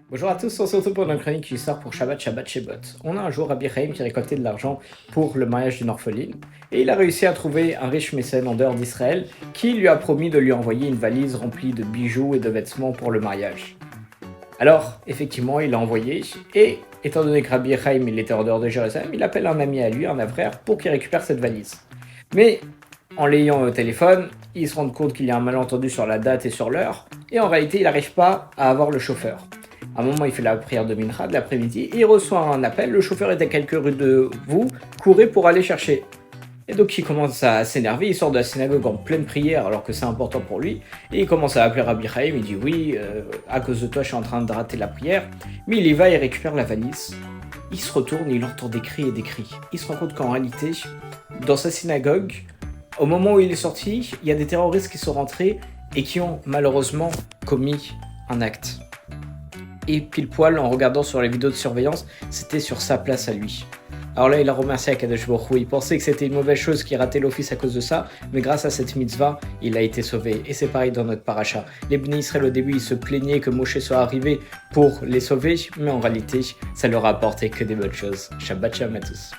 Bonjour à tous, on se retrouve pour une chronique qui sort pour Shabbat Shebot. On a un jour Rabbi Chaim qui récoltait de l'argent pour le mariage d'une orpheline, et il a réussi à trouver un riche mécène en dehors d'Israël qui lui a promis de lui envoyer une valise remplie de bijoux et de vêtements pour le mariage. Alors, effectivement, il l'a envoyé, et étant donné que Rabbi Chaim il était en dehors de Jérusalem, il appelle un ami à lui, un frère, pour qu'il récupère cette valise. Mais en l'ayant au téléphone, il se rend compte qu'il y a un malentendu sur la date et sur l'heure, et en réalité, il n'arrive pas à avoir le chauffeur. À un moment, il fait la prière de Mincha de l'après-midi et il reçoit un appel. Le chauffeur est à quelques rues de vous, courez pour aller chercher. Et donc, il commence à s'énerver. Il sort de la synagogue en pleine prière alors que c'est important pour lui. Et il commence à appeler Rabbi Chaim. Il dit oui, à cause de toi, je suis en train de rater la prière. Mais il y va et récupère la valise. Il se retourne et il entend des cris et des cris. Il se rend compte qu'en réalité, dans sa synagogue, au moment où il est sorti, il y a des terroristes qui sont rentrés et qui ont malheureusement commis un acte. Et pile poil, en regardant sur les vidéos de surveillance, c'était sur sa place à lui. Alors là, il a remercié Akadosh Baruch Hu. Il pensait que c'était une mauvaise chose qu'il ratait l'office à cause de ça, mais grâce à cette mitzvah, il a été sauvé. Et c'est pareil dans notre paracha. Les Bnei Israël au début, ils se plaignaient que Moshe soit arrivé pour les sauver, mais en réalité, ça leur a apporté que des bonnes choses. Shabbat shalom à tous.